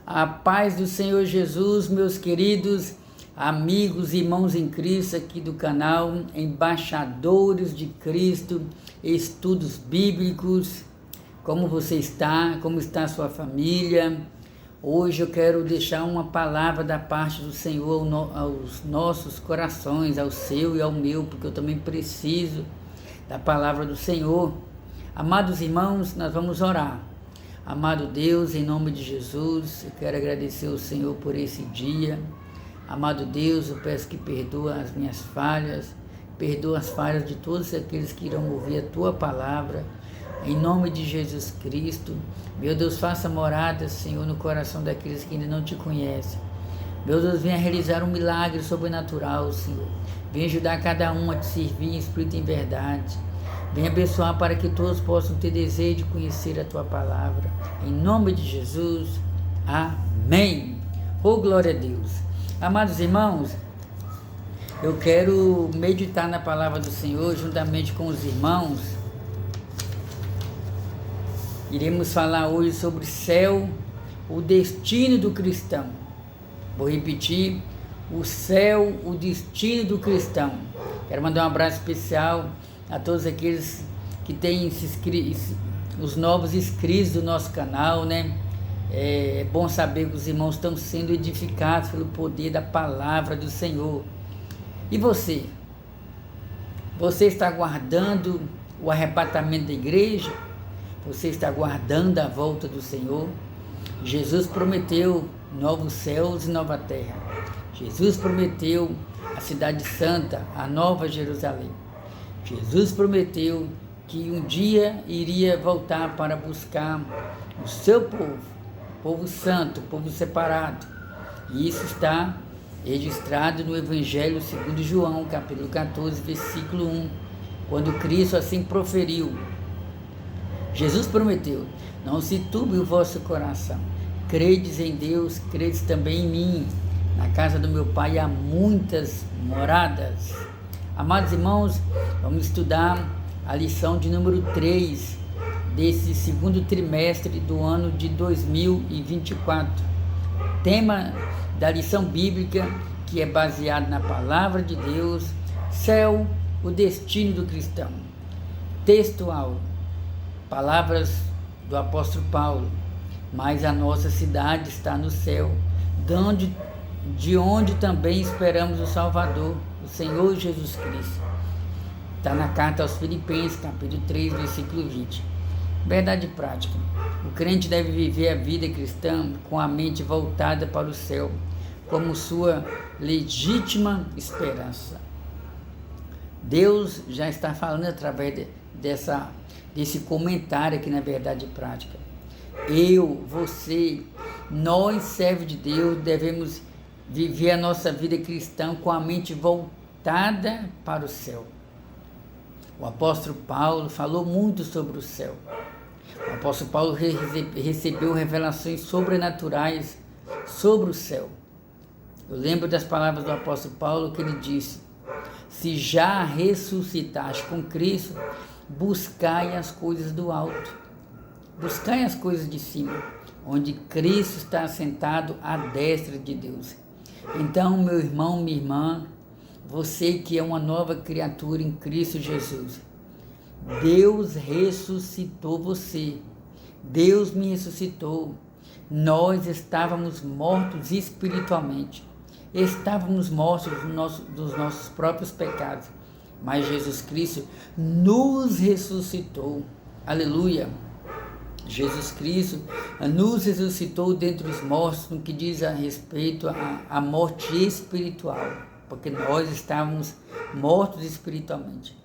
A paz do Senhor Jesus, meus queridos amigos e irmãos em Cristo aqui do canal Embaixadores de Cristo, Estudos Bíblicos. Como você está? Como está a sua família? Hoje eu quero deixar uma palavra da parte do Senhor aos nossos corações, ao seu e ao meu, porque eu também preciso da palavra do Senhor. Amados irmãos, nós vamos orar. Amado Deus, em nome de Jesus, eu quero agradecer ao Senhor por esse dia. Amado Deus, eu peço que perdoa as minhas falhas, perdoa as falhas de todos aqueles que irão ouvir a Tua palavra. Em nome de Jesus Cristo, meu Deus, faça morada, Senhor, no coração daqueles que ainda não Te conhecem. Meu Deus, venha realizar um milagre sobrenatural, Senhor. Venha ajudar cada um a Te servir em espírito e em verdade. Venha abençoar para que todos possam ter desejo de conhecer a Tua palavra. Em nome de Jesus, amém. Oh, glória a Deus. Amados irmãos, eu quero meditar na palavra do Senhor juntamente com os irmãos. Iremos falar hoje sobre céu, o destino do cristão. Vou repetir, o céu, o destino do cristão. Quero mandar um abraço especial a todos aqueles que têm os novos inscritos do nosso canal, né? É bom saber que os irmãos estão sendo edificados pelo poder da palavra do Senhor. E você? Você está aguardando o arrebatamento da igreja? Você está aguardando a volta do Senhor? Jesus prometeu novos céus e nova terra. Jesus prometeu a cidade santa, a nova Jerusalém. Jesus prometeu que um dia iria voltar para buscar o seu povo, povo santo, povo separado. E isso está registrado no Evangelho segundo João, capítulo 14, versículo 1, quando Cristo assim proferiu. Jesus prometeu: não se turbe o vosso coração, credes em Deus, credes também em mim. Na casa do meu Pai há muitas moradas. Amados irmãos, vamos estudar a lição de número 3 desse segundo trimestre do ano de 2024. Tema da lição bíblica, que é baseado na palavra de Deus: céu, o destino do cristão. Textual, palavras do apóstolo Paulo: mas a nossa cidade está no céu, de onde também esperamos o Salvador, o Senhor Jesus Cristo. Está na carta aos Filipenses, capítulo 3, versículo 20. Verdade prática: o crente deve viver a vida cristã com a mente voltada para o céu, como sua legítima esperança. Deus já está falando através desse comentário aqui na Verdade Prática. Eu, você, nós, servos de Deus, devemos viver a nossa vida cristã com a mente voltada para o céu. O apóstolo Paulo falou muito sobre o céu. O apóstolo Paulo recebeu revelações sobrenaturais sobre o céu. Eu lembro das palavras do apóstolo Paulo, que ele disse: se já ressuscitaste com Cristo, buscai as coisas do alto. Buscai as coisas de cima, onde Cristo está assentado à destra de Deus. Então, meu irmão, minha irmã, você que é uma nova criatura em Cristo Jesus, Deus ressuscitou você. Deus me ressuscitou. Nós estávamos mortos espiritualmente. Estávamos mortos dos nossos próprios pecados. Mas Jesus Cristo nos ressuscitou. Aleluia! Jesus Cristo nos ressuscitou dentre os mortos, no que diz a respeito à morte espiritual, porque nós estávamos mortos espiritualmente.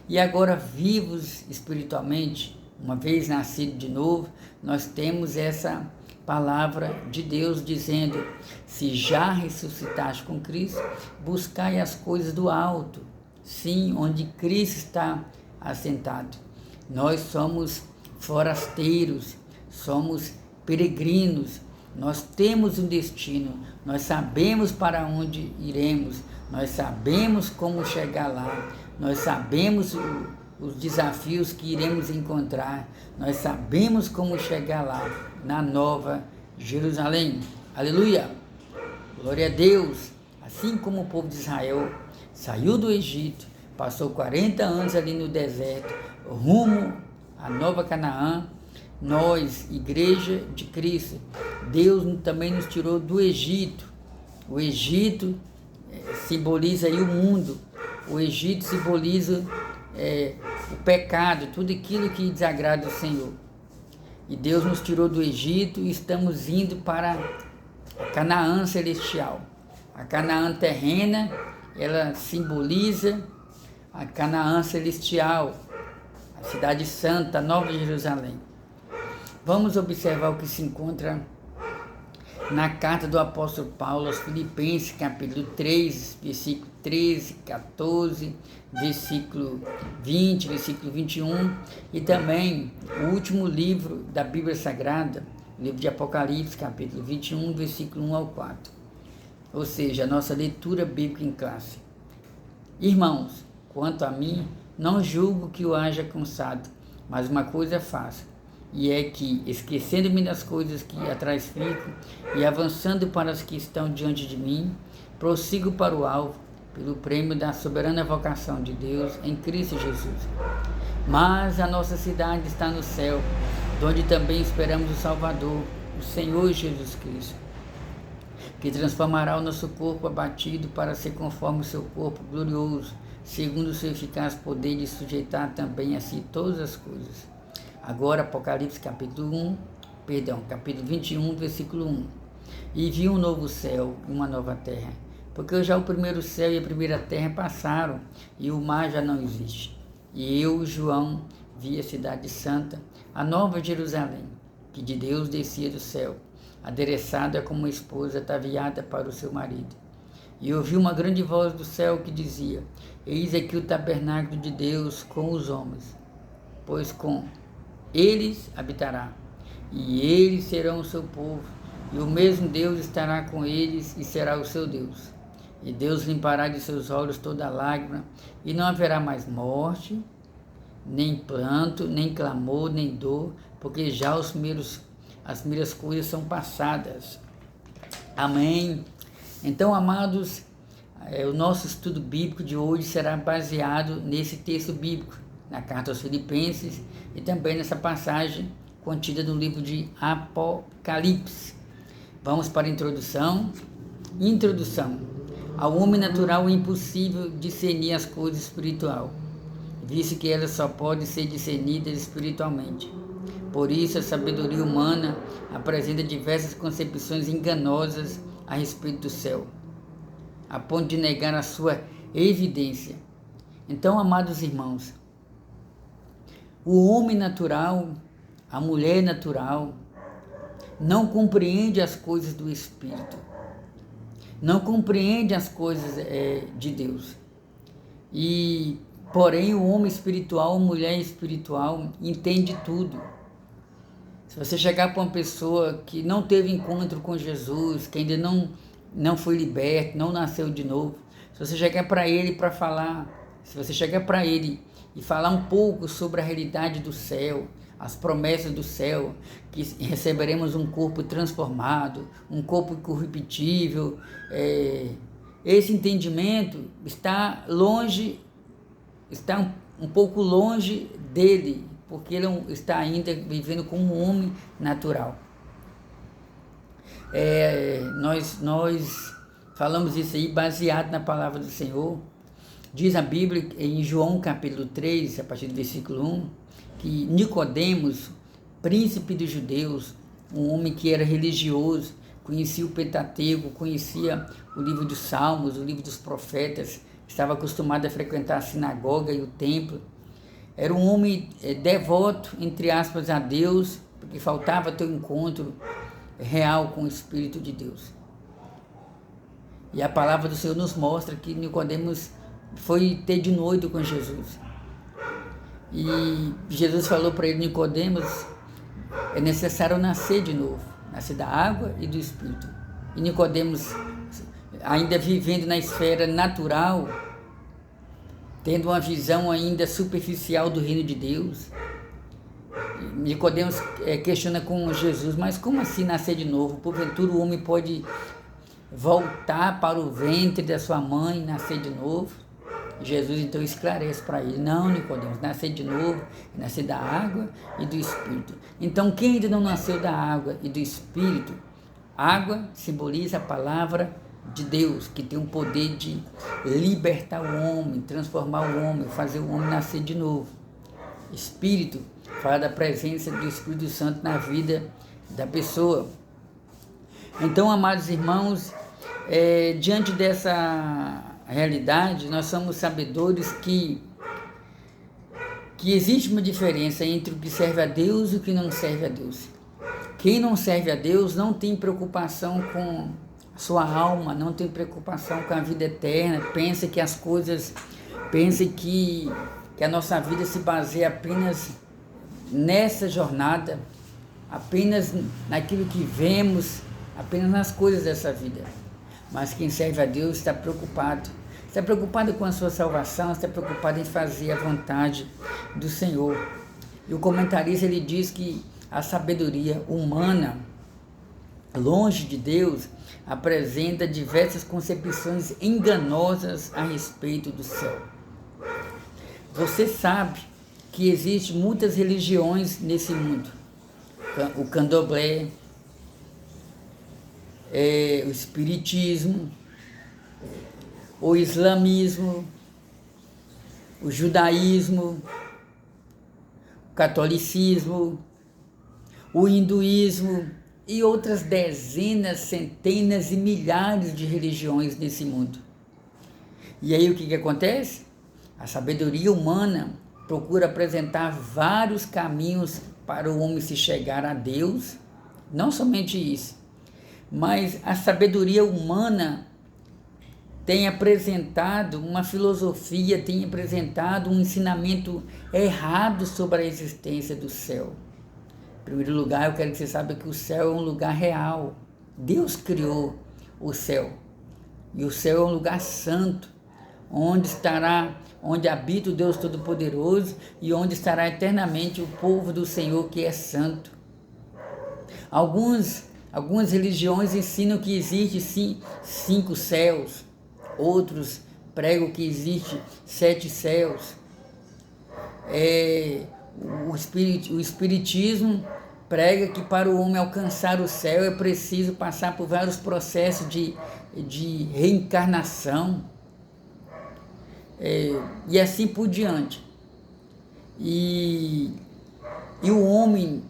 E agora vivos espiritualmente, uma vez nascido de novo, nós temos essa palavra de Deus dizendo: se já ressuscitaste com Cristo, buscai as coisas do alto, sim, onde Cristo está assentado. Nós somos forasteiros, somos peregrinos, nós temos um destino, nós sabemos para onde iremos, nós sabemos como chegar lá, nós sabemos os desafios que iremos encontrar, nós sabemos como chegar lá, na nova Jerusalém. Aleluia! Glória a Deus! Assim como o povo de Israel saiu do Egito, passou 40 anos ali no deserto, rumo à Nova Canaã, nós, Igreja de Cristo, Deus também nos tirou do Egito. O Egito simboliza aí o mundo. O Egito simboliza o pecado, tudo aquilo que desagrada o Senhor. E Deus nos tirou do Egito e estamos indo para a Canaã celestial. A Canaã terrena, ela simboliza a Canaã celestial, a cidade santa, a Nova Jerusalém. Vamos observar o que se encontra na carta do apóstolo Paulo aos Filipenses, capítulo 3, versículo 13, 14, versículo 20, versículo 21, e também o último livro da Bíblia Sagrada, o livro de Apocalipse, capítulo 21, versículo 1 ao 4. Ou seja, a nossa leitura bíblica em classe. Irmãos, quanto a mim, não julgo que o haja cansado, mas uma coisa faço, e é que, esquecendo-me das coisas que atrás ficam e avançando para as que estão diante de mim, prossigo para o alvo, pelo prêmio da soberana vocação de Deus em Cristo Jesus. Mas a nossa cidade está no céu, onde também esperamos o Salvador, o Senhor Jesus Cristo, que transformará o nosso corpo abatido para ser conforme o seu corpo glorioso, segundo o seu eficaz poder de sujeitar também a si todas as coisas. Agora, Apocalipse capítulo 21, versículo 1. E vi um novo céu e uma nova terra, porque já o primeiro céu e a primeira terra passaram, e o mar já não existe. E eu, João, vi a cidade santa, a nova Jerusalém, que de Deus descia do céu, adereçada como uma esposa ataviada para o seu marido. E ouvi uma grande voz do céu que dizia: Eis aqui o tabernáculo de Deus com os homens, pois com eles habitará, e eles serão o seu povo, e o mesmo Deus estará com eles e será o seu Deus. E Deus limpará de seus olhos toda lágrima, e não haverá mais morte, nem pranto, nem clamor, nem dor, porque já as primeiras coisas são passadas. Amém. Então, amados, o nosso estudo bíblico de hoje será baseado nesse texto bíblico, na carta aos Filipenses, e também nessa passagem contida no livro de Apocalipse. Vamos para a introdução. Introdução. Ao homem natural é impossível discernir as coisas espirituais, visto que elas só podem ser discernidas espiritualmente. Por isso, a sabedoria humana apresenta diversas concepções enganosas a respeito do céu, a ponto de negar a sua evidência. Então, amados irmãos, o homem natural, a mulher natural, não compreende as coisas do Espírito, não compreende as coisas de Deus. Porém, o homem espiritual, a mulher espiritual, entende tudo. Se você chegar para uma pessoa que não teve encontro com Jesus, que ainda não foi liberto, não nasceu de novo, se você chegar para ele para falar, se você chegar para ele e falar um pouco sobre a realidade do céu, as promessas do céu, que receberemos um corpo transformado, um corpo incorruptível, esse entendimento está longe, está um pouco longe dele, porque ele está ainda vivendo como um homem natural. Nós falamos isso aí baseado na palavra do Senhor. Diz a Bíblia em João capítulo 3, a partir do versículo 1, que Nicodemos, príncipe dos judeus, um homem que era religioso, conhecia o Pentateuco, conhecia o livro dos Salmos, o livro dos profetas, estava acostumado a frequentar a sinagoga e o templo. Era um homem devoto, entre aspas, a Deus, porque faltava ter um encontro real com o Espírito de Deus. E a palavra do Senhor nos mostra que Nicodemos foi ter de noite com Jesus. E Jesus falou para ele: Nicodemos, é necessário nascer de novo, nascer da água e do Espírito. E Nicodemos, ainda vivendo na esfera natural, tendo uma visão ainda superficial do reino de Deus, Nicodemos questiona com Jesus, mas como assim nascer de novo? Porventura o homem pode voltar para o ventre da sua mãe e nascer de novo? Jesus então esclarece para ele: não, Nicodemos, nascer de novo, nascer da água e do Espírito. Então quem ainda não nasceu da água e do Espírito? Água simboliza a palavra de Deus, que tem o poder de libertar o homem, transformar o homem, fazer o homem nascer de novo. Espírito fala da presença do Espírito Santo na vida da pessoa. Então, amados irmãos, diante dessa realidade, nós somos sabedores que existe uma diferença entre o que serve a Deus e o que não serve a Deus. Quem não serve a Deus não tem preocupação com a sua alma, não tem preocupação com a vida eterna, pensa que as coisas, pensa que a nossa vida se baseia apenas nessa jornada, apenas naquilo que vemos, apenas nas coisas dessa vida. Mas quem serve a Deus está preocupado com a sua salvação, está preocupado em fazer a vontade do Senhor. E o comentarista ele diz que a sabedoria humana, longe de Deus, apresenta diversas concepções enganosas a respeito do céu. Você sabe que existem muitas religiões nesse mundo. O candomblé, o espiritismo, o islamismo, o judaísmo, o catolicismo, o hinduísmo e outras dezenas, centenas e milhares de religiões nesse mundo. E aí o que acontece? A sabedoria humana procura apresentar vários caminhos para o homem se chegar a Deus. Não somente isso, mas a sabedoria humana tem apresentado uma filosofia, tem apresentado um ensinamento errado sobre a existência do céu. Em primeiro lugar, eu quero que você saiba que o céu é um lugar real. Deus criou o céu. E o céu é um lugar santo, onde habita o Deus Todo-Poderoso e onde estará eternamente o povo do Senhor que é santo. Algumas religiões ensinam que existe 5 céus, outros pregam que existe 7 céus. O espiritismo prega que para o homem alcançar o céu é preciso passar por vários processos de reencarnação, e assim por diante. E o homem,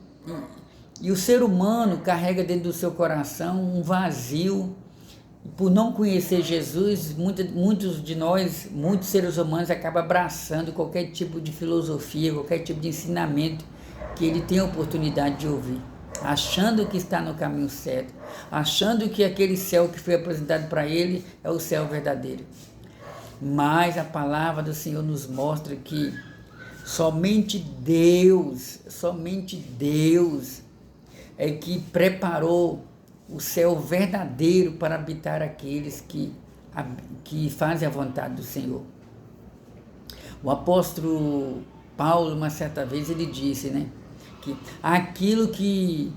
e o ser humano carrega dentro do seu coração um vazio. Por não conhecer Jesus, muitos de nós, muitos seres humanos acabam abraçando qualquer tipo de filosofia, qualquer tipo de ensinamento que ele tem a oportunidade de ouvir, achando que está no caminho certo, achando que aquele céu que foi apresentado para ele é o céu verdadeiro. Mas a palavra do Senhor nos mostra que somente Deus é que preparou o céu verdadeiro para habitar aqueles que fazem a vontade do Senhor. O apóstolo Paulo, uma certa vez, ele disse, que aquilo que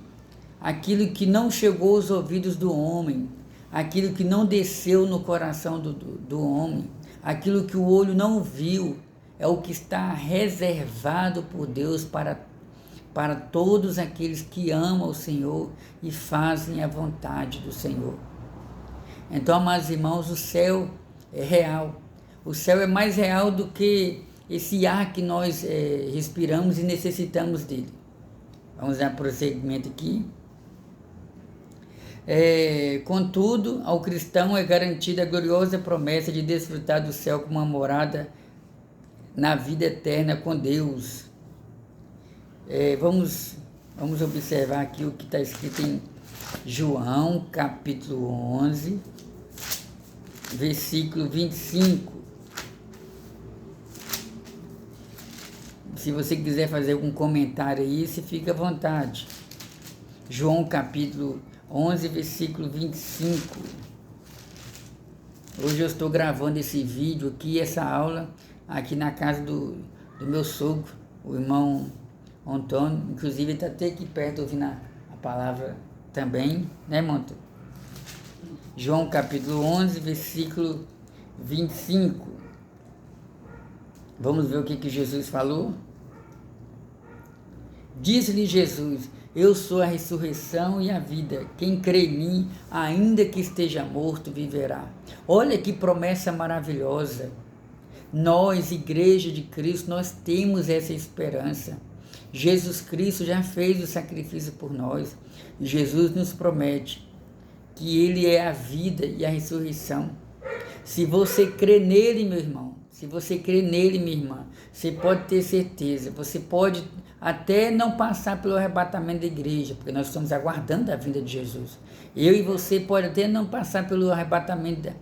não chegou aos ouvidos do homem, aquilo que não desceu no coração do homem, aquilo que o olho não viu, é o que está reservado por Deus para todos aqueles que amam o Senhor e fazem a vontade do Senhor. Então, amados irmãos, o céu é real. O céu é mais real do que esse ar que nós respiramos e necessitamos dele. Vamos dar prosseguimento aqui. Contudo, ao cristão é garantida a gloriosa promessa de desfrutar do céu como uma morada na vida eterna com Deus. Vamos observar aqui o que está escrito em João, capítulo 11, versículo 25. Se você quiser fazer algum comentário aí, você fica à vontade. João, capítulo 11, versículo 25. Hoje eu estou gravando esse vídeo aqui, essa aula, aqui na casa do meu sogro, o irmão O Antônio, inclusive, está até aqui perto ouvindo a palavra também, né, Antônio? João capítulo 11, versículo 25. Vamos ver o que Jesus falou? Disse-lhe Jesus: eu sou a ressurreição e a vida. Quem crê em mim, ainda que esteja morto, viverá. Olha que promessa maravilhosa. Nós, Igreja de Cristo, nós temos essa esperança. Jesus Cristo já fez o sacrifício por nós. E Jesus nos promete que Ele é a vida e a ressurreição. Se você crê nele, meu irmão, se você crê nele, minha irmã, você pode ter certeza, você pode até não passar pelo arrebatamento da igreja, porque nós estamos aguardando a vinda de Jesus. Eu e você pode até não passar pelo arrebatamento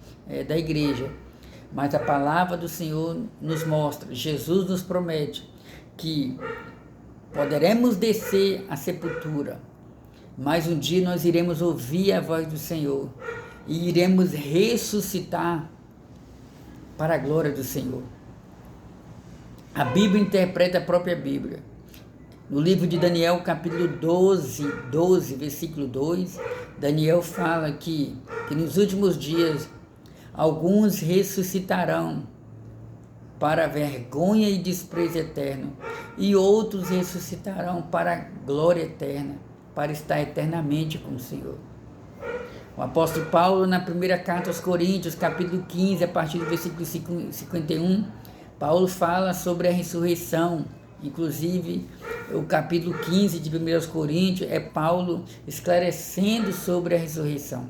da igreja, mas a palavra do Senhor nos mostra, Jesus nos promete que poderemos descer à sepultura, mas um dia nós iremos ouvir a voz do Senhor e iremos ressuscitar para a glória do Senhor. A Bíblia interpreta a própria Bíblia. No livro de Daniel, capítulo 12, versículo 2, Daniel fala que nos últimos dias alguns ressuscitarão para a vergonha e desprezo eterno, e outros ressuscitarão para a glória eterna, para estar eternamente com o Senhor. O apóstolo Paulo, na primeira carta aos Coríntios, capítulo 15, a partir do versículo 51, Paulo fala sobre a ressurreição. Inclusive, o capítulo 15 de 1 Coríntios é Paulo esclarecendo sobre a ressurreição.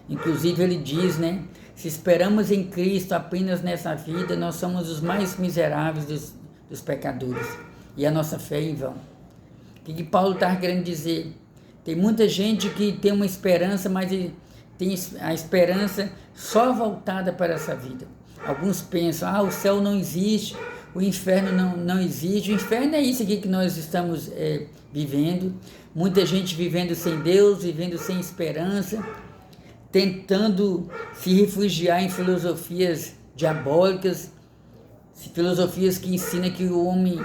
Inclusive, ele diz, né? Se esperamos em Cristo apenas nessa vida, nós somos os mais miseráveis dos pecadores. E a nossa fé é em vão. O que Paulo está querendo dizer? Tem muita gente que tem uma esperança, mas tem a esperança só voltada para essa vida. Alguns pensam, o céu não existe, o inferno não existe. O inferno é isso aqui que nós estamos vivendo. Muita gente vivendo sem Deus, vivendo sem esperança, tentando se refugiar em filosofias diabólicas, filosofias que ensinam que o homem,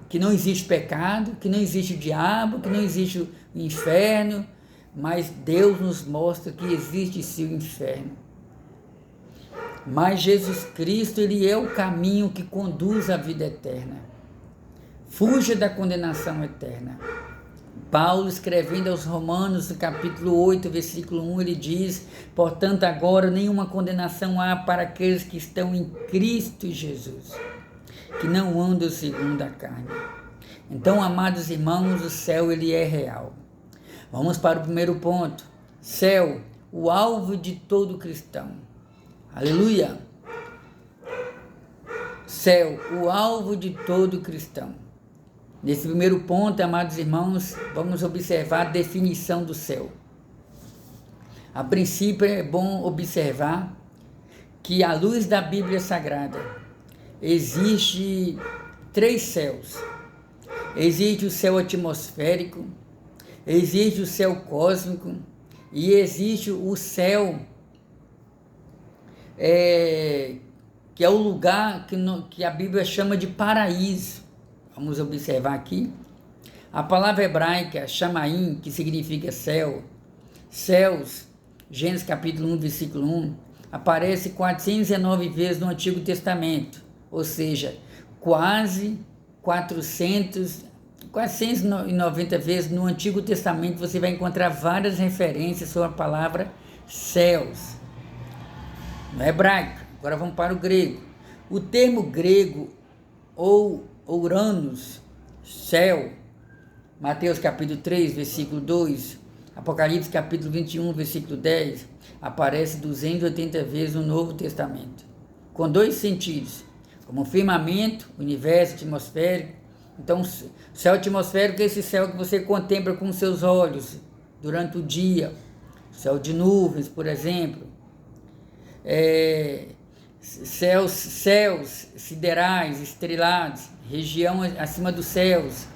que não existe pecado, que não existe o diabo, que não existe o inferno, mas Deus nos mostra que existe sim o inferno. Mas Jesus Cristo, Ele é o caminho que conduz à vida eterna. Fuja da condenação eterna. Paulo, escrevendo aos Romanos, no capítulo 8, versículo 1, ele diz: portanto, agora nenhuma condenação há para aqueles que estão em Cristo Jesus, que não andam segundo a carne. Então, amados irmãos, o céu, ele é real. Vamos para o primeiro ponto. Céu, o alvo de todo cristão. Aleluia! Céu, o alvo de todo cristão. Nesse primeiro ponto, amados irmãos, vamos observar a definição do céu. A princípio, é bom observar que, à luz da Bíblia Sagrada, existe 3 céus. Existe o céu atmosférico, existe o céu cósmico e existe o céu que é o lugar que a Bíblia chama de paraíso. Vamos observar aqui. A palavra hebraica, chamaim, que significa céu, céus, Gênesis capítulo 1, versículo 1, aparece 419 vezes no Antigo Testamento, ou seja, quase 490 vezes no Antigo Testamento você vai encontrar várias referências sobre a palavra céus. No hebraico. Agora vamos para o grego. O termo grego, ou Uranus, céu, Mateus capítulo 3, versículo 2, Apocalipse capítulo 21, versículo 10, aparece 280 vezes no Novo Testamento, com 2 sentidos, como firmamento, universo atmosférico. Então, céu atmosférico é esse céu que você contempla com seus olhos durante o dia, céu de nuvens, por exemplo, céus siderais, estrelados, região acima dos céus.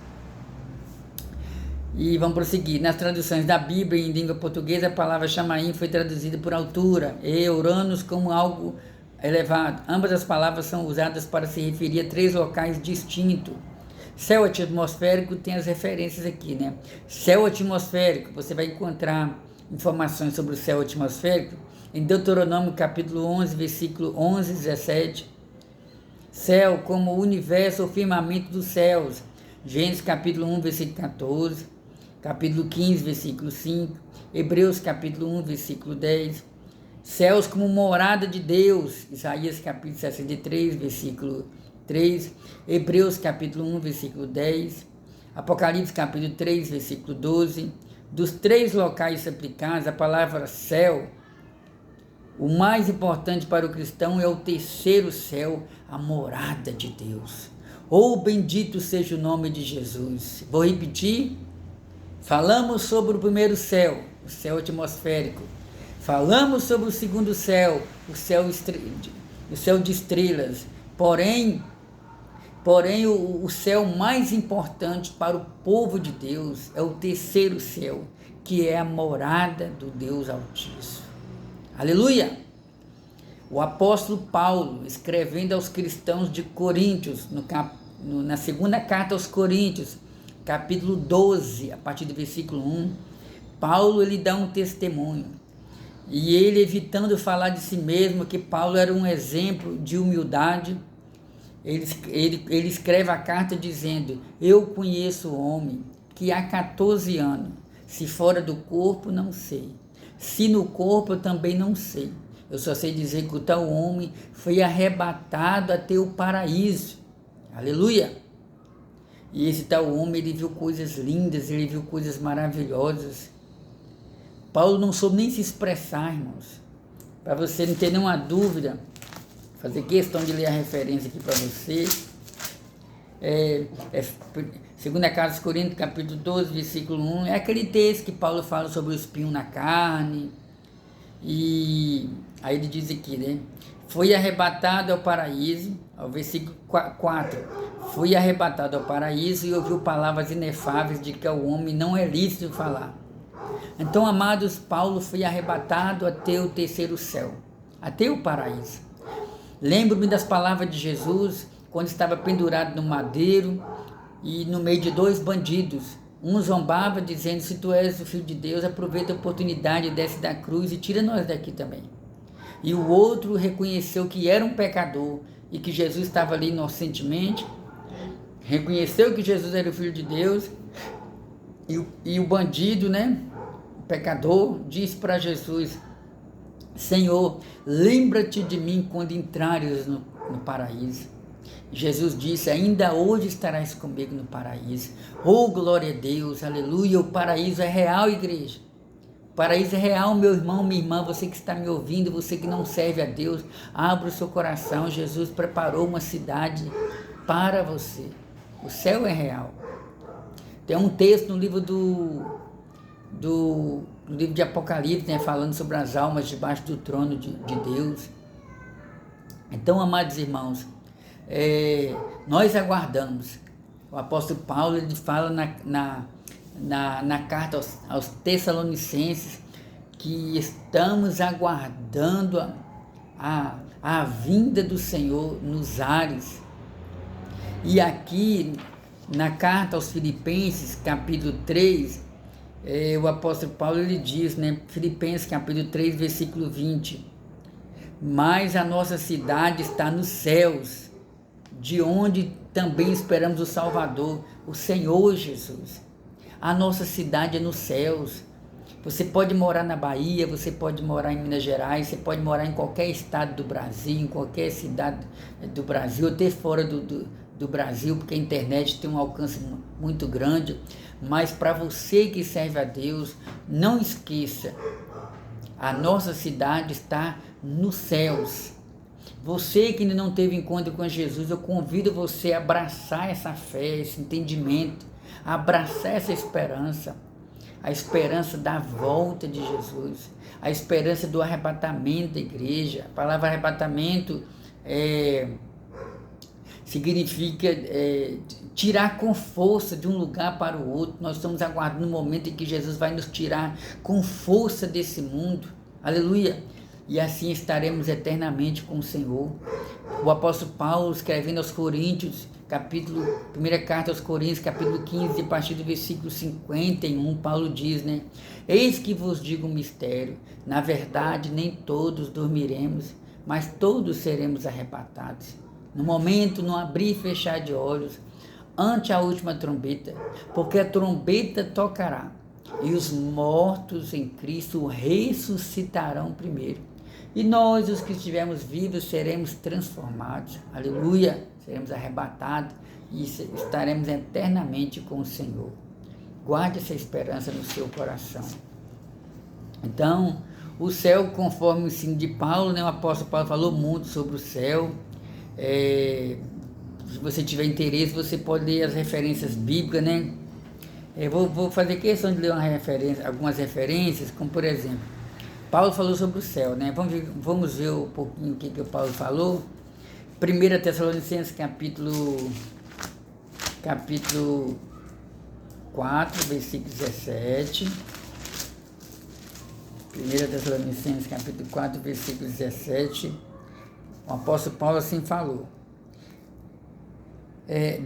E vamos prosseguir. Nas traduções da Bíblia em língua portuguesa, a palavra chamaim foi traduzida por altura e Uranus como algo elevado. Ambas as palavras são usadas para se referir a 3 locais distintos. Céu atmosférico tem as referências aqui, né? Céu atmosférico, você vai encontrar informações sobre o céu atmosférico em Deuteronômio capítulo 11, versículo 11 e 17. Céu como o universo ou firmamento dos céus. Gênesis capítulo 1, versículo 14. Capítulo 15, versículo 5. Hebreus capítulo 1, versículo 10. Céus como morada de Deus. Isaías capítulo 63, versículo 3. Hebreus capítulo 1, versículo 10. Apocalipse capítulo 3, versículo 12. Dos três locais aplicados, a palavra céu, o mais importante para o cristão é o terceiro céu, a morada de Deus. Oh, bendito seja o nome de Jesus. Vou repetir. Falamos sobre o primeiro céu, o céu atmosférico. Falamos sobre o segundo céu, o céu de estrelas. Porém, o céu mais importante para o povo de Deus é o terceiro céu, que é a morada do Deus Altíssimo. Aleluia! O apóstolo Paulo, escrevendo aos cristãos de Coríntios, na segunda carta aos Coríntios, capítulo 12, a partir do versículo 1, Paulo ele dá um testemunho. E ele, evitando falar de si mesmo, que Paulo era um exemplo de humildade, ele escreve a carta dizendo: eu conheço o homem que há 14 anos, se fora do corpo não sei, se no corpo eu também não sei, eu só sei dizer que o tal homem foi arrebatado até o paraíso. Aleluia! E esse tal homem, ele viu coisas lindas, ele viu coisas maravilhosas. Paulo não soube nem se expressar, irmãos. Para você não ter nenhuma dúvida, fazer questão de ler a referência aqui para você. Segunda Carta aos Coríntios, capítulo 12, versículo 1. É aquele texto que Paulo fala sobre o espinho na carne. E aí ele diz aqui, né? Foi arrebatado ao paraíso, ao versículo 4. Foi arrebatado ao paraíso e ouviu palavras inefáveis de que ao homem não é lícito falar. Então, amados, Paulo foi arrebatado até o terceiro céu, até o paraíso. Lembro-me das palavras de Jesus, quando estava pendurado no madeiro e no meio de dois bandidos. Um zombava, dizendo: se tu és o Filho de Deus, aproveita a oportunidade, desce da cruz e tira nós daqui também. E o outro reconheceu que era um pecador e que Jesus estava ali inocentemente, reconheceu que Jesus era o Filho de Deus, e o bandido, né, o pecador, disse para Jesus: Senhor, lembra-te de mim quando entrares no paraíso. Jesus disse: ainda hoje estarás comigo no paraíso. Oh, glória a Deus, aleluia. O paraíso é real, igreja. O paraíso é real, meu irmão, minha irmã, você que está me ouvindo, você que não serve a Deus, abra o seu coração. Jesus preparou uma cidade para você. O céu é real. Tem um texto no livro do livro de Apocalipse, né, falando sobre as almas debaixo do trono de Deus. Então, amados irmãos, nós aguardamos. O apóstolo Paulo, ele fala na carta aos Tessalonicenses que estamos aguardando a vinda do Senhor nos ares. E aqui na carta aos Filipenses, capítulo 3, o apóstolo Paulo ele diz, né, Filipenses capítulo 3, versículo 20: mas a nossa cidade está nos céus, de onde também esperamos o Salvador, o Senhor Jesus. A nossa cidade é nos céus. Você pode morar na Bahia, você pode morar em Minas Gerais, você pode morar em qualquer estado do Brasil, em qualquer cidade do Brasil, até fora do Brasil, porque a internet tem um alcance muito grande. Mas para você que serve a Deus, não esqueça, a nossa cidade está nos céus. Você que ainda não teve encontro com Jesus, eu convido você a abraçar essa fé, esse entendimento, a abraçar essa esperança, a esperança da volta de Jesus, a esperança do arrebatamento da igreja. A palavra arrebatamento significa tirar com força de um lugar para o outro. Nós estamos aguardando o momento em que Jesus vai nos tirar com força desse mundo. Aleluia! E assim estaremos eternamente com o Senhor. O apóstolo Paulo, escrevendo aos Coríntios, Primeira carta aos Coríntios, capítulo 15, a partir do versículo 51, Paulo diz, né? Eis que vos digo um mistério, na verdade nem todos dormiremos, mas todos seremos arrebatados. No momento, no abrir e fechar de olhos, ante a última trombeta, porque a trombeta tocará, e os mortos em Cristo ressuscitarão primeiro. E nós, os que estivermos vivos, seremos transformados. Aleluia! Seremos arrebatados e estaremos eternamente com o Senhor. Guarde essa esperança no seu coração. Então, o céu, conforme o ensino de Paulo, né, o apóstolo Paulo falou muito sobre o céu. Se você tiver interesse, você pode ler as referências bíblicas, né? Vou fazer questão de ler algumas referências, como por exemplo, Paulo falou sobre o céu, né? Vamos ver um pouquinho o que Paulo falou. 1 Tessalonicenses, capítulo 4, versículo 17. 1 Tessalonicenses, capítulo 4, versículo 17. O apóstolo Paulo assim falou.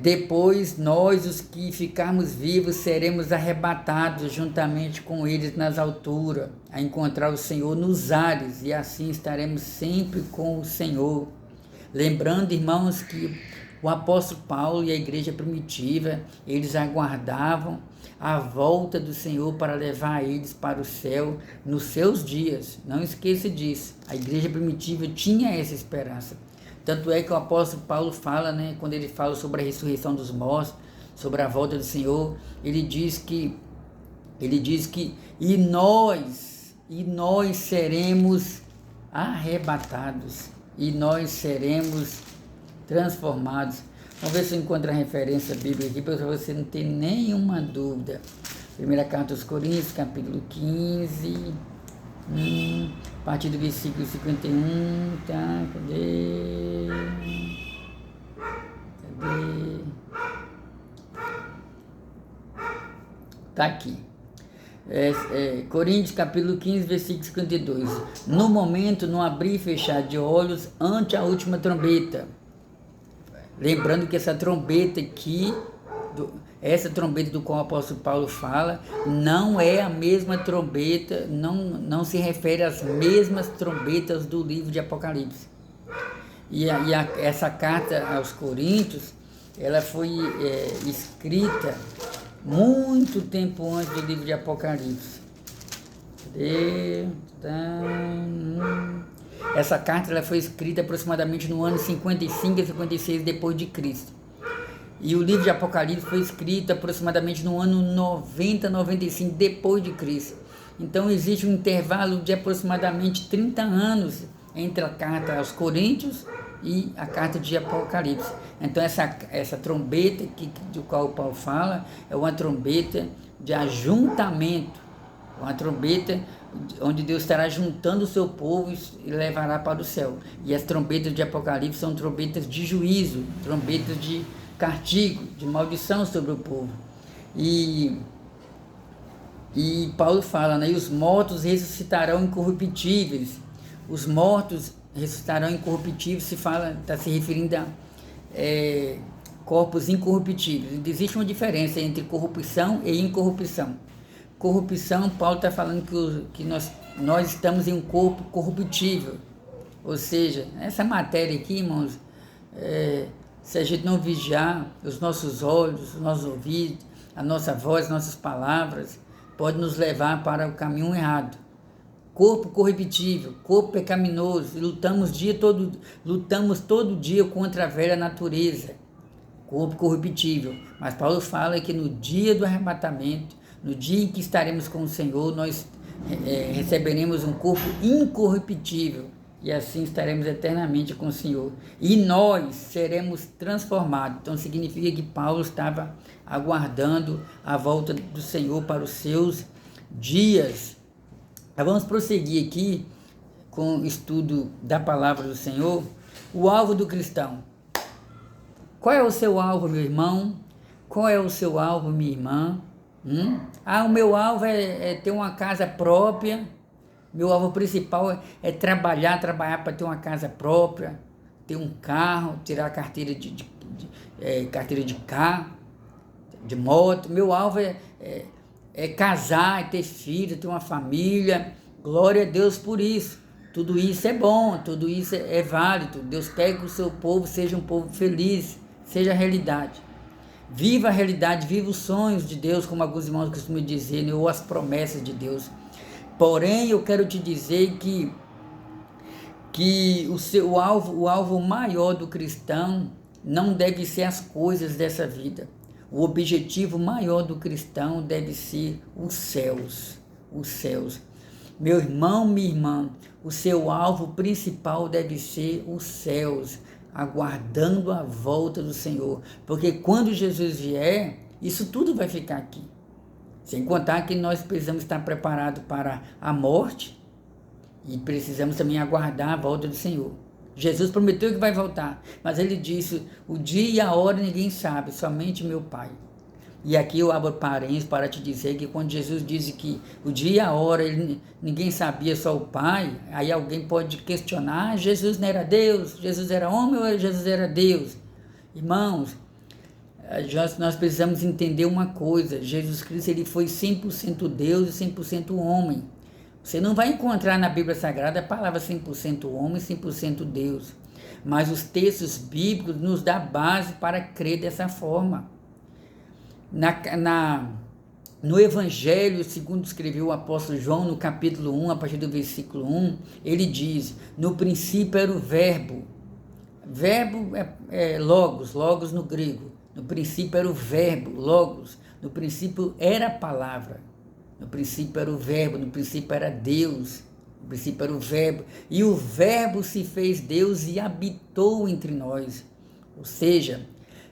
Depois nós, os que ficarmos vivos, seremos arrebatados juntamente com eles nas alturas, a encontrar o Senhor nos ares, e assim estaremos sempre com o Senhor. Lembrando, irmãos, que o apóstolo Paulo e a igreja primitiva, eles aguardavam a volta do Senhor para levar eles para o céu nos seus dias. Não esqueça disso. A igreja primitiva tinha essa esperança. Tanto é que o apóstolo Paulo fala, né, quando ele fala sobre a ressurreição dos mortos, sobre a volta do Senhor, ele diz que e nós seremos arrebatados, e nós seremos transformados. Vamos ver se eu encontro a referência bíblica aqui, para você não ter nenhuma dúvida. Primeira carta aos Coríntios, capítulo 15, a partir do versículo 51, tá? Cadê? Tá aqui. Coríntios capítulo 15, versículo 52. No momento, no abrir e fechar de olhos, ante a última trombeta. Lembrando que essa trombeta aqui, essa trombeta do qual o apóstolo Paulo fala, não é a mesma trombeta, não se refere às mesmas trombetas do livro de Apocalipse. Essa carta aos Coríntios, ela foi escrita muito tempo antes do livro de Apocalipse. Essa carta ela foi escrita aproximadamente no ano 55 a 56 depois de Cristo. E o livro de Apocalipse foi escrito aproximadamente no ano 90, 95 depois de Cristo. Então existe um intervalo de aproximadamente 30 anos entre a carta aos Coríntios e a carta de Apocalipse. Então essa trombeta do qual o Paulo fala é uma trombeta de ajuntamento, uma trombeta onde Deus estará juntando o seu povo e levará para o céu. E as trombetas de Apocalipse são trombetas de juízo, trombetas de castigo, de maldição sobre o povo. E Paulo fala, né? E os mortos ressuscitarão incorruptíveis. Os mortos ressuscitarão incorruptíveis, está se referindo a corpos incorruptíveis. Existe uma diferença entre corrupção e incorrupção. Corrupção, Paulo está falando que nós estamos em um corpo corruptível. Ou seja, essa matéria aqui, irmãos, se a gente não vigiar, os nossos olhos, os nossos ouvidos, a nossa voz, nossas palavras, pode nos levar para o caminho errado. Corpo corruptível, corpo pecaminoso, e lutamos todo dia contra a velha natureza, corpo corruptível. Mas Paulo fala que no dia do arrebatamento, no dia em que estaremos com o Senhor, nós receberemos um corpo incorruptível, e assim estaremos eternamente com o Senhor. E nós seremos transformados. Então significa que Paulo estava aguardando a volta do Senhor para os seus dias. Vamos prosseguir aqui com o estudo da palavra do Senhor. O alvo do cristão. Qual é o seu alvo, meu irmão? Qual é o seu alvo, minha irmã? O meu alvo é ter uma casa própria. Meu alvo principal é trabalhar para ter uma casa própria, ter um carro, tirar a carteira carteira de carro, de moto. Meu alvo é casar, é ter filho, ter uma família. Glória a Deus por isso. Tudo isso é bom, tudo isso é válido. Deus quer que o seu povo seja um povo feliz, seja a realidade. Viva a realidade, viva os sonhos de Deus, como alguns irmãos costumam dizer, né? Ou as promessas de Deus. Porém, eu quero te dizer que o alvo maior do cristão não deve ser as coisas dessa vida. O objetivo maior do cristão deve ser os céus. Os céus. Meu irmão, minha irmã, o seu alvo principal deve ser os céus, aguardando a volta do Senhor. Porque quando Jesus vier, isso tudo vai ficar aqui. Sem contar que nós precisamos estar preparados para a morte e precisamos também aguardar a volta do Senhor. Jesus prometeu que vai voltar, mas ele disse, o dia e a hora ninguém sabe, somente meu Pai. E aqui eu abro parênteses para te dizer que quando Jesus disse que o dia e a hora ninguém sabia, só o Pai, aí alguém pode questionar, Jesus não era Deus, Jesus era homem ou Jesus era Deus? Irmãos, nós precisamos entender uma coisa, Jesus Cristo ele foi 100% Deus e 100% homem. Você não vai encontrar na Bíblia Sagrada a palavra 100% homem e 100% Deus, mas os textos bíblicos nos dão base para crer dessa forma. No Evangelho, segundo escreveu o apóstolo João, no capítulo 1, a partir do versículo 1, ele diz, no princípio era o verbo é logos no grego, no princípio era o verbo, logos, no princípio era a palavra, no princípio era o verbo, no princípio era Deus, no princípio era o verbo, e o verbo se fez Deus e habitou entre nós, ou seja,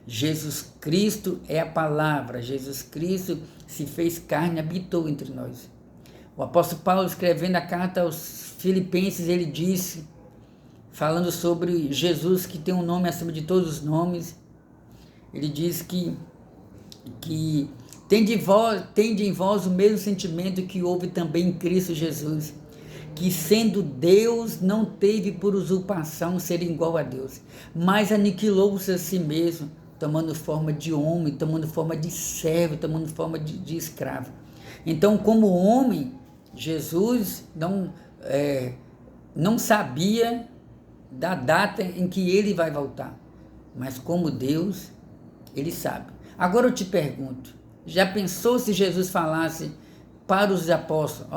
Jesus Cristo é a palavra, Jesus Cristo se fez carne e habitou entre nós. O apóstolo Paulo, escrevendo a carta aos Filipenses, ele disse, falando sobre Jesus, que tem um nome acima de todos os nomes, ele diz que tende em vós o mesmo sentimento que houve também em Cristo Jesus, que sendo Deus não teve por usurpação ser igual a Deus, mas aniquilou-se a si mesmo, tomando forma de homem, tomando forma de servo, tomando forma de escravo. Então, como homem, Jesus não sabia da data em que ele vai voltar, mas como Deus, ele sabe. Agora eu te pergunto, já pensou se Jesus falasse para os apóstolos,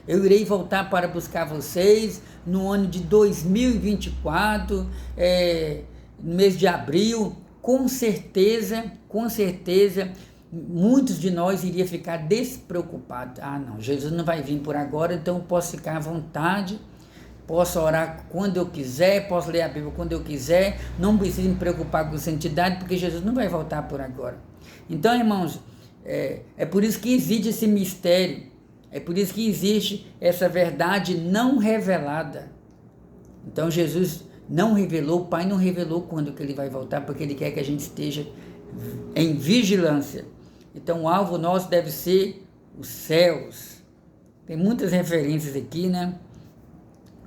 eu irei voltar para buscar vocês no ano de 2024, no mês de abril, com certeza, muitos de nós iria ficar despreocupados. Não, Jesus não vai vir por agora, então eu posso ficar à vontade, posso orar quando eu quiser, posso ler a Bíblia quando eu quiser, não preciso me preocupar com santidade, porque Jesus não vai voltar por agora. Então, irmãos, é por isso que existe esse mistério, é por isso que existe essa verdade não revelada. Então, Jesus não revelou, o Pai não revelou quando que ele vai voltar, porque ele quer que a gente esteja em vigilância. Então, o alvo nosso deve ser os céus. Tem muitas referências aqui, né?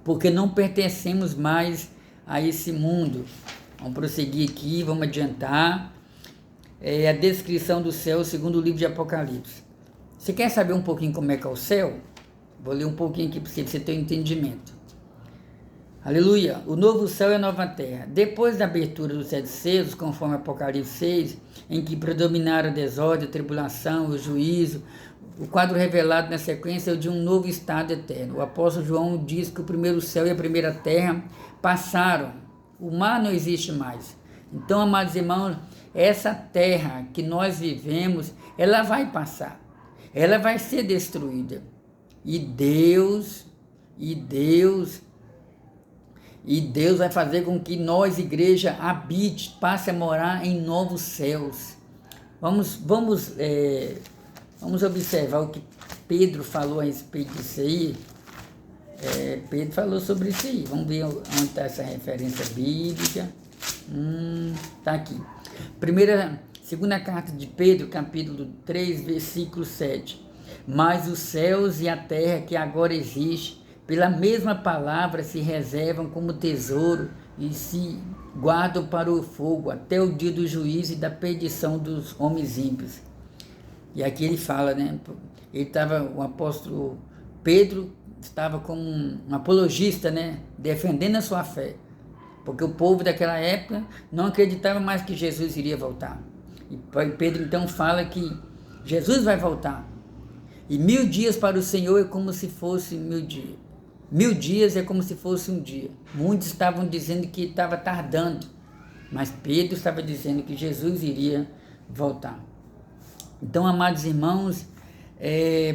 Porque não pertencemos mais a esse mundo. Vamos prosseguir aqui, vamos adiantar. A descrição do céu segundo o livro de Apocalipse. Você quer saber um pouquinho como é que é o céu? Vou ler um pouquinho aqui para você ter um entendimento. Aleluia! O novo céu e a nova terra. Depois da abertura dos 7 selos, conforme Apocalipse 6, em que predominaram a desordem, a tribulação, o juízo, o quadro revelado na sequência é o de um novo estado eterno. O apóstolo João diz que o primeiro céu e a primeira terra passaram. O mar não existe mais. Então, amados irmãos, essa terra que nós vivemos, ela vai passar. Ela vai ser destruída. E Deus vai fazer com que nós, igreja, habite, passe a morar em novos céus. Vamos observar o que Pedro falou a respeito disso aí. Pedro falou sobre isso aí. Vamos ver onde está essa referência bíblica. Está aqui. Segunda carta de Pedro, capítulo 3, versículo 7. Mas os céus e a terra que agora existe, pela mesma palavra se reservam como tesouro guardam para o fogo até o dia do juízo e da perdição dos homens ímpios. E aqui ele fala, né? O apóstolo Pedro estava como um apologista, né? Defendendo a sua fé. Porque o povo daquela época não acreditava mais que Jesus iria voltar. E Pedro então fala que Jesus vai voltar. E 1000 dias para o Senhor é como se fosse 1000 dias. 1000 dias é como se fosse um dia. Muitos estavam dizendo que estava tardando, mas Pedro estava dizendo que Jesus iria voltar. Então, amados irmãos,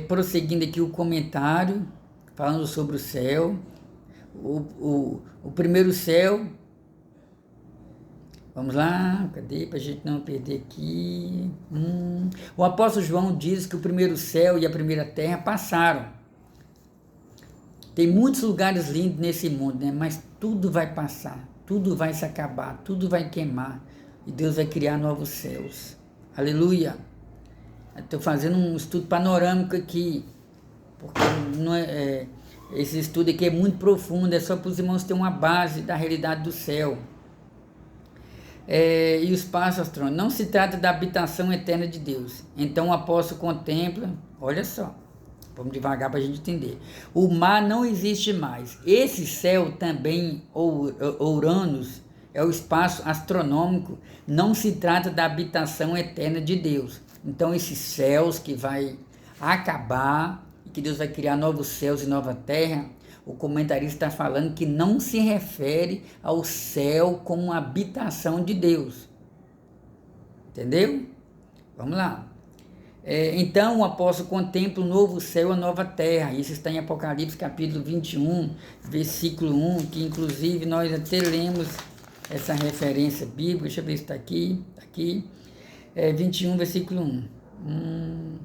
prosseguindo aqui o comentário, falando sobre o céu, o primeiro céu, vamos lá, cadê, para a gente não perder aqui, o apóstolo João diz que o primeiro céu e a primeira terra passaram. Tem muitos lugares lindos nesse mundo, né? Mas tudo vai passar, tudo vai se acabar, tudo vai queimar, e Deus vai criar novos céus. Aleluia! Estou fazendo um estudo panorâmico aqui, porque não esse estudo aqui é muito profundo, é só para os irmãos terem uma base da realidade do céu. E o espaço astrônomo. Não se trata da habitação eterna de Deus. Então o apóstolo contempla, olha só, vamos devagar para a gente entender. O mar não existe mais. Esse céu também, ou Uranus, é o espaço astronômico, não se trata da habitação eterna de Deus. Então esses céus que vai acabar, e que Deus vai criar novos céus e nova terra, o comentarista está falando que não se refere ao céu como uma habitação de Deus. Entendeu? Vamos lá. Então o apóstolo contempla o novo céu e a nova terra. Isso está em Apocalipse capítulo 21, versículo 1, que inclusive nós até lemos essa referência bíblica. Deixa eu ver se está aqui. 21, versículo 1.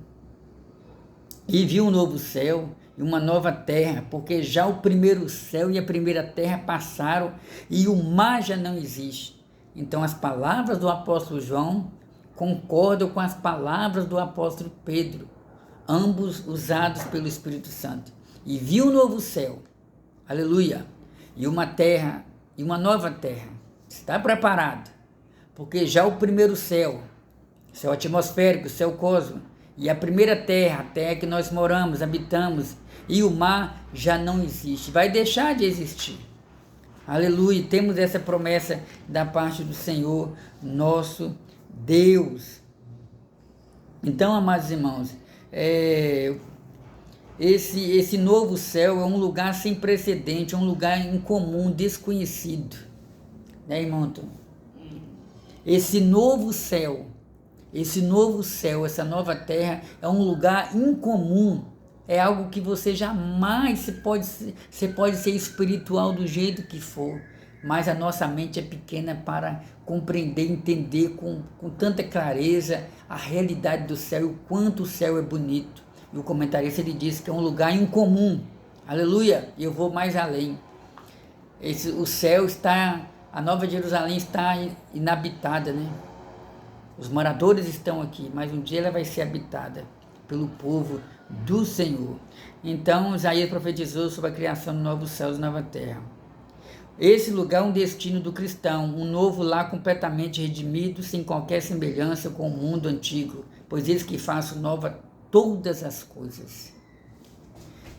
E viu um novo céu e uma nova terra, porque já o primeiro céu e a primeira terra passaram e o mar já não existe. Então as palavras do apóstolo João concordam com as palavras do apóstolo Pedro, ambos usados pelo Espírito Santo. E viu um novo céu, aleluia, e uma terra, e uma nova terra. Está preparado, porque já o primeiro céu atmosférico, céu cósmico, e a primeira terra, a terra que nós moramos, habitamos, e o mar já não existe, vai deixar de existir. Aleluia, temos essa promessa da parte do Senhor, nosso Deus. Então, amados irmãos, esse novo céu é um lugar sem precedente, é um lugar incomum, desconhecido. Né, irmão Antônio? Esse novo céu, essa nova terra é um lugar incomum, é algo que você jamais você pode ser espiritual do jeito que for, mas a nossa mente é pequena para compreender, entender com tanta clareza a realidade do céu e o quanto o céu é bonito. E o comentarista ele diz que é um lugar incomum, aleluia, e eu vou mais além. O céu está, a Nova Jerusalém está inabitada, né? Os moradores estão aqui, mas um dia ela vai ser habitada pelo povo do Senhor. Então, Isaías profetizou sobre a criação de novos céus e nova terra. Esse lugar é um destino do cristão, um novo lar completamente redimido, sem qualquer semelhança com o mundo antigo, pois eles que façam nova todas as coisas.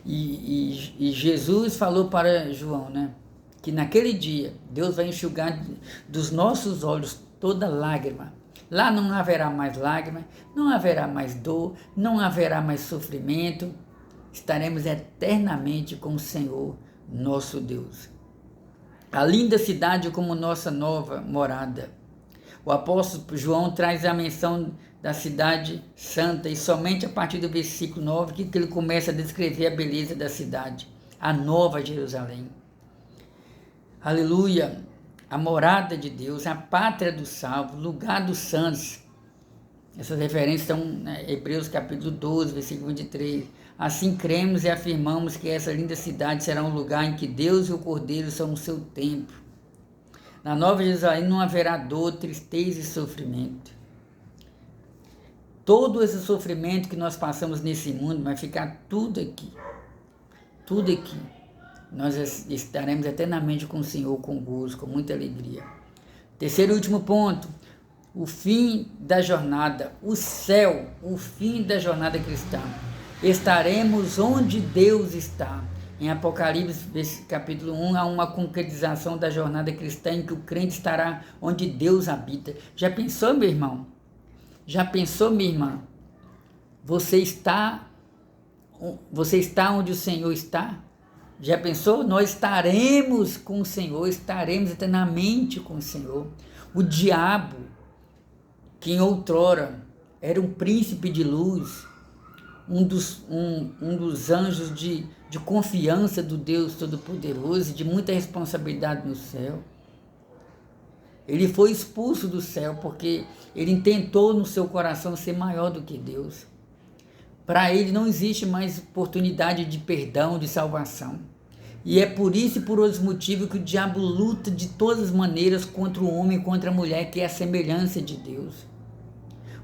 E Jesus falou para João, né, que naquele dia Deus vai enxugar dos nossos olhos toda lágrima. Lá não haverá mais lágrima, não haverá mais dor, não haverá mais sofrimento. Estaremos eternamente com o Senhor, nosso Deus. A linda cidade como nossa nova morada. O apóstolo João traz a menção da cidade santa e somente a partir do versículo 9 que ele começa a descrever a beleza da cidade, a nova Jerusalém. Aleluia! A morada de Deus, a pátria dos salvos, lugar dos santos. Essas referências estão em Hebreus capítulo 12, versículo 23. Assim cremos e afirmamos que essa linda cidade será um lugar em que Deus e o Cordeiro são o seu templo. Na Nova Jerusalém não haverá dor, tristeza e sofrimento. Todo esse sofrimento que nós passamos nesse mundo vai ficar tudo aqui. Tudo aqui. Nós estaremos eternamente com o Senhor, com gozo, com muita alegria. Terceiro e último ponto, o fim da jornada, o céu, o fim da jornada cristã. Estaremos onde Deus está. Em Apocalipse, capítulo 1, há uma concretização da jornada cristã em que o crente estará onde Deus habita. Já pensou, meu irmão? Já pensou, minha irmã? Você está onde o Senhor está? Já pensou? Nós estaremos com o Senhor, estaremos eternamente com o Senhor. O diabo, que em outrora era um príncipe de luz, um dos anjos de confiança do Deus Todo-Poderoso e de muita responsabilidade no céu. Ele foi expulso do céu porque ele intentou no seu coração ser maior do que Deus. Para ele não existe mais oportunidade de perdão, de salvação. E é por isso e por outros motivos que o diabo luta de todas as maneiras contra o homem, contra a mulher, que é a semelhança de Deus.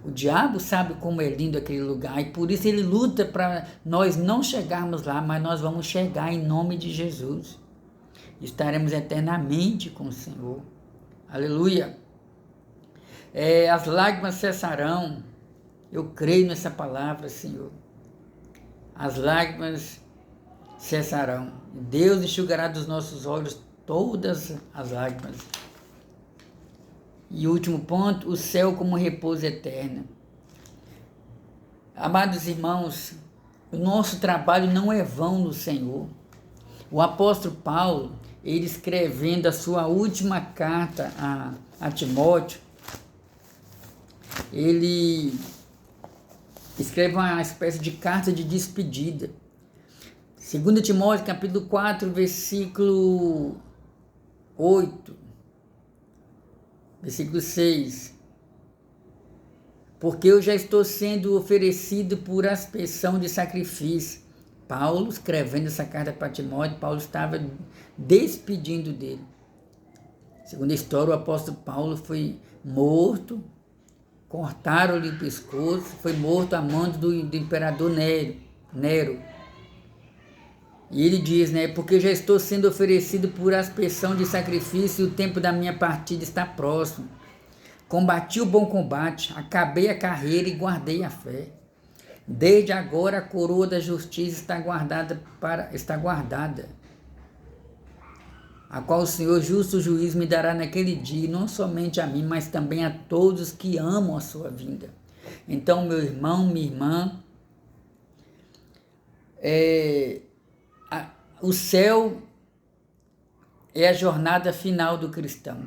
O diabo sabe como é lindo aquele lugar e por isso ele luta para nós não chegarmos lá, mas nós vamos chegar em nome de Jesus. Estaremos eternamente com o Senhor. Aleluia. As lágrimas cessarão. Eu creio nessa palavra, Senhor. As lágrimas cessarão. Deus enxugará dos nossos olhos todas as lágrimas. E último ponto, o céu como repouso eterno. Amados irmãos, o nosso trabalho não é vão no Senhor. O apóstolo Paulo, ele escrevendo a sua última carta a Timóteo, ele escreve uma espécie de carta de despedida. 2 Timóteo, capítulo 4, versículo 8. Versículo 6. Porque eu já estou sendo oferecido por aspersão de sacrifício. Paulo, escrevendo essa carta para Timóteo, Paulo estava despedindo dele. Segundo a história, o apóstolo Paulo foi morto, cortaram-lhe o pescoço, foi morto a mão do imperador Nero. E ele diz, porque já estou sendo oferecido por aspersão de sacrifício e o tempo da minha partida está próximo. Combati o bom combate, acabei a carreira e guardei a fé. Desde agora a coroa da justiça está guardada, a qual o Senhor justo juiz me dará naquele dia, não somente a mim, mas também a todos que amam a sua vinda. Então, meu irmão, minha irmã, o céu é a jornada final do cristão.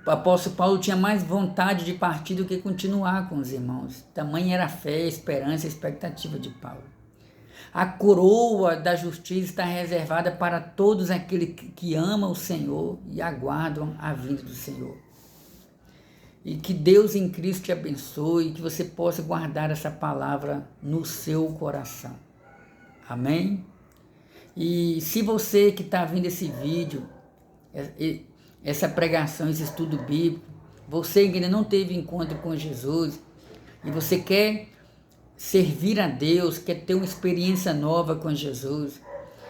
O apóstolo Paulo tinha mais vontade de partir do que continuar com os irmãos. Tamanha era a fé, a esperança e a expectativa de Paulo. A coroa da justiça está reservada para todos aqueles que amam o Senhor e aguardam a vinda do Senhor. E que Deus em Cristo te abençoe e que você possa guardar essa palavra no seu coração. Amém? E se você que está vendo esse vídeo, essa pregação, esse estudo bíblico, você que ainda não teve encontro com Jesus e você quer servir a Deus, quer ter uma experiência nova com Jesus,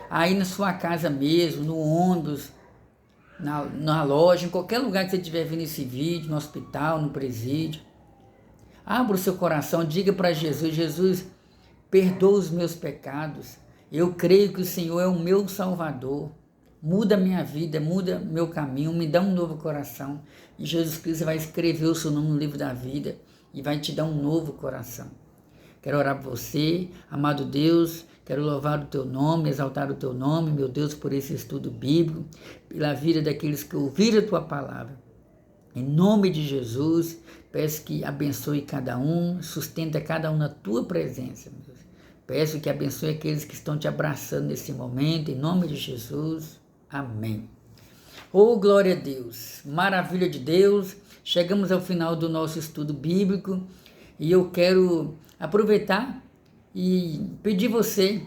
aí na sua casa mesmo, no ônibus, na loja, em qualquer lugar que você estiver vendo esse vídeo, no hospital, no presídio, abra o seu coração, diga para Jesus: Jesus, perdoa os meus pecados, eu creio que o Senhor é o meu Salvador, muda minha vida, muda meu caminho, me dá um novo coração. E Jesus Cristo vai escrever o seu nome no livro da vida e vai te dar um novo coração. Quero orar por você, amado Deus, quero louvar o teu nome, exaltar o teu nome, meu Deus, por esse estudo bíblico, pela vida daqueles que ouviram a tua palavra. Em nome de Jesus, peço que abençoe cada um, sustenta cada um na tua presença, meu Deus. Peço que abençoe aqueles que estão te abraçando nesse momento, em nome de Jesus. Amém. Oh, glória a Deus, maravilha de Deus, chegamos ao final do nosso estudo bíblico e eu quero aproveitar e pedir você,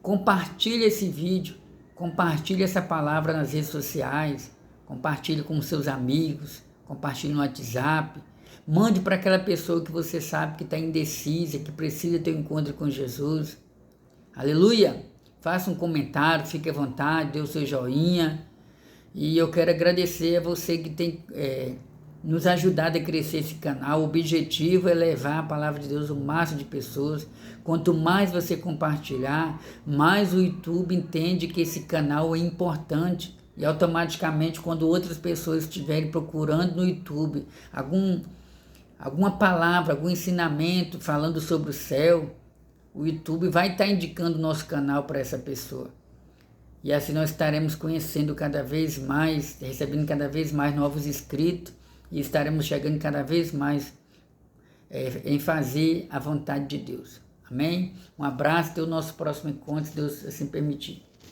compartilhe esse vídeo, compartilhe essa palavra nas redes sociais, compartilhe com seus amigos, compartilhe no WhatsApp, mande para aquela pessoa que você sabe que está indecisa, que precisa ter um encontro com Jesus. Aleluia! Faça um comentário, fique à vontade, dê o seu joinha. E eu quero agradecer a você que tem nos ajudado a crescer esse canal. O objetivo é levar a palavra de Deus ao máximo de pessoas. Quanto mais você compartilhar, mais o YouTube entende que esse canal é importante. E automaticamente, quando outras pessoas estiverem procurando no YouTube alguma palavra, algum ensinamento falando sobre o céu, o YouTube vai estar indicando o nosso canal para essa pessoa. E assim nós estaremos conhecendo cada vez mais, recebendo cada vez mais novos inscritos e estaremos chegando cada vez mais em fazer a vontade de Deus. Amém? Um abraço, até o nosso próximo encontro, se Deus assim permitir.